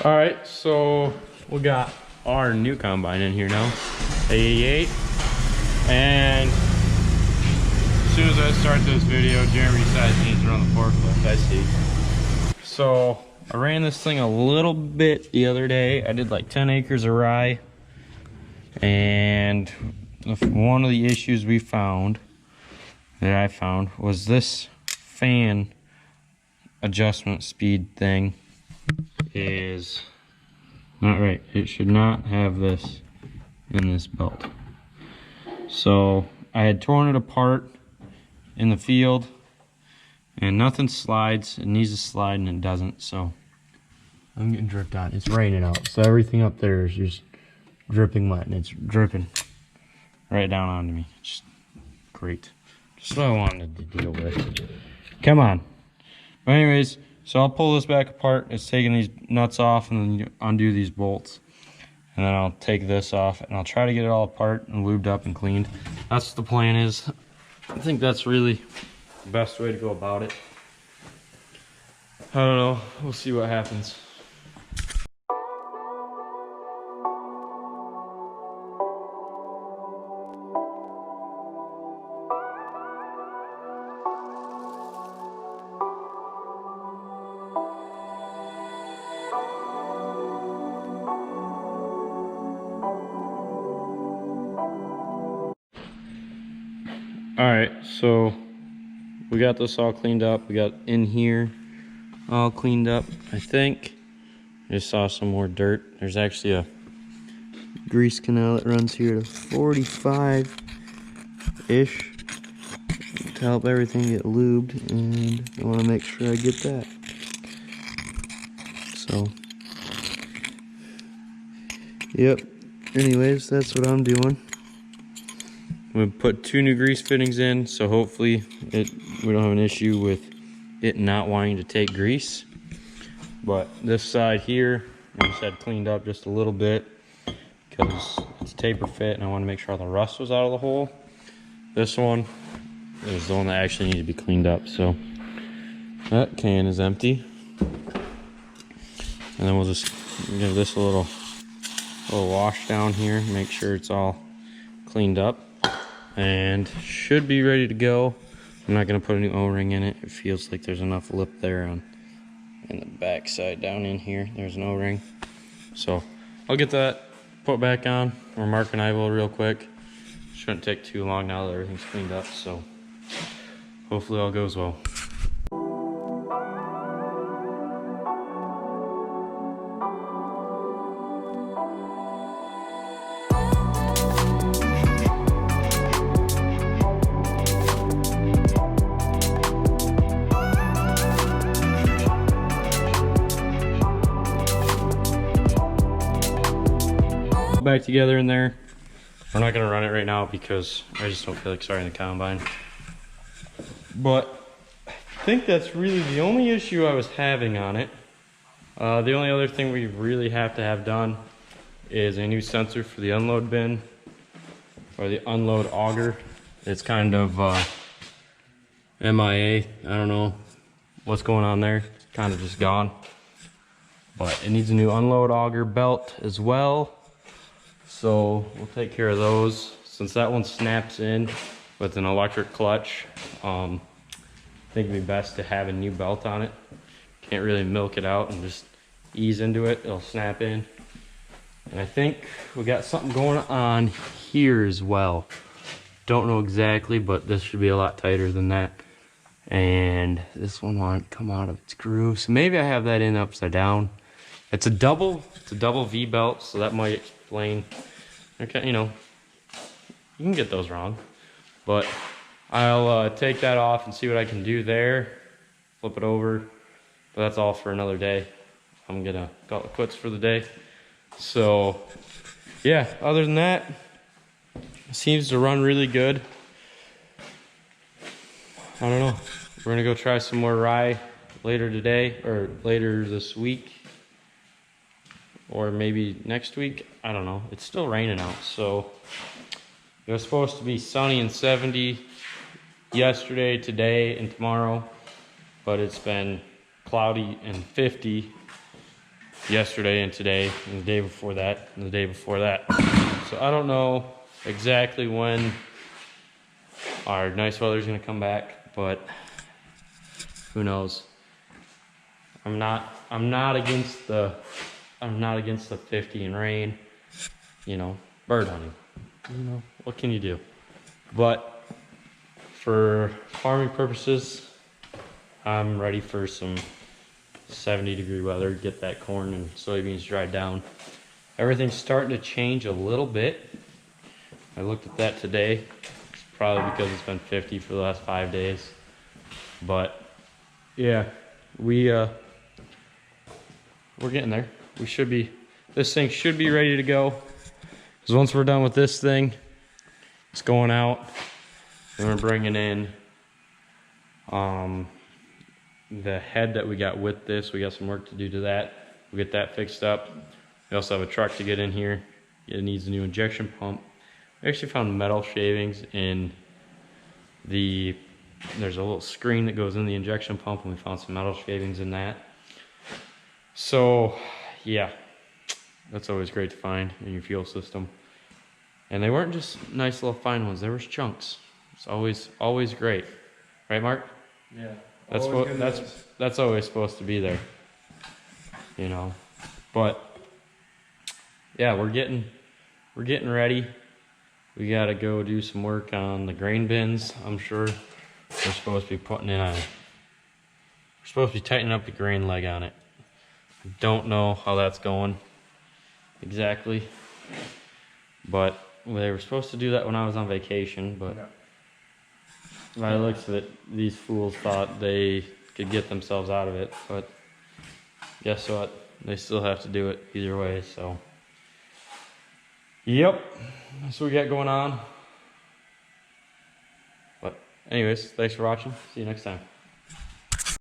All right, so we got our new combine in here now, A88, and as soon as I start this video, Jeremy decides he needs to run the forklift. I see. So I ran this thing a little bit the other day. I did like 10 acres of rye, and one of the issues I found was this fan adjustment speed thing is not right. It should not have this in this belt. So I had torn it apart in the field, and nothing slides. It needs to slide and it doesn't, so I'm getting dripped on. It's raining out, so everything up there is just dripping wet, and it's dripping right down onto me. Just great. Just what I wanted to deal with. Come on. But anyways, so I'll pull this back apart. It's taking these nuts off and then undo these bolts. And then I'll take this off and I'll try to get it all apart and lubed up and cleaned. That's what the plan is. I think that's really the best way to go about it. I don't know. We'll see what happens. All right, so we got this all cleaned up. We got in here all cleaned up, I think. I just saw some more dirt. There's actually a grease canal that runs here to 45-ish to help everything get lubed, and I want to make sure I get that. So, yep. Anyways, that's what I'm doing. We put 2 new grease fittings in, so hopefully we don't have an issue with it not wanting to take grease. But this side here, I just had cleaned up just a little bit because it's taper fit and I want to make sure all the rust was out of the hole. This one is the one that actually needs to be cleaned up, so that can is empty. And then we'll just give this a little wash down here, make sure it's all cleaned up. And should be ready to go. I'm not gonna put a new O-ring in it. It feels like there's enough lip there in the back side down in here. There's an O-ring. So I'll get that put back on. We're marking I will real quick. Shouldn't take too long now that everything's cleaned up. So hopefully all goes well. Back together in there. We're not gonna run it right now because I just don't feel like starting the combine. But I think that's really the only issue I was having on it. The only other thing we really have to have done is a new sensor for the unload bin, or the unload auger. It's kind of MIA. I don't know what's going on there. It's kind of just gone. But it needs a new unload auger belt as well. So we'll take care of those. Since that one snaps in with an electric clutch, I think it'd be best to have a new belt on it. Can't really milk it out and just ease into it. It'll snap in. And I think we got something going on here as well. Don't know exactly, but this should be a lot tighter than that. And this one won't come out of its groove. So maybe I have that in upside down. It's a double V belt, so that might explain. Okay, you know, you can get those wrong, but I'll take that off and see what I can do there. Flip it over, but that's all for another day. I'm gonna call it quits for the day. So yeah, other than that, it seems to run really good. I don't know. We're gonna go try some more rye later today, or later this week, or maybe next week. I don't know. It's still raining out, so it was supposed to be sunny and 70 yesterday, today, and tomorrow, but it's been cloudy and 50 yesterday and today and the day before that and the day before that. So I don't know exactly when our nice weather is going to come back, but who knows? I'm not against the 50 and rain, you know, bird hunting. You know, what can you do? But for farming purposes, I'm ready for some 70-degree weather, get that corn and soybeans dried down. Everything's starting to change a little bit. I looked at that today. It's probably because it's been 50 for the last 5 days. But yeah, we're getting there. This thing should be ready to go. Because once we're done with this thing, it's going out. And we're bringing in the head that we got with this. We got some work to do to that. We'll get that fixed up. We also have a truck to get in here. It needs a new injection pump. We actually found metal shavings in there's a little screen that goes in the injection pump, and we found some metal shavings in that. So yeah, that's always great to find in your fuel system. And they weren't just nice little fine ones, there was chunks. It's always great. Right, Mark? Yeah. That's always supposed to be there. You know. But yeah, we're getting ready. We gotta go do some work on the grain bins. I'm sure we're supposed to be tightening up the grain leg on it. I don't know how that's going exactly, but they were supposed to do that when I was on vacation, but by the looks of it, these fools thought they could get themselves out of it, but guess what? They still have to do it either way, so. Yep, that's what we got going on. But anyways, thanks for watching. See you next time.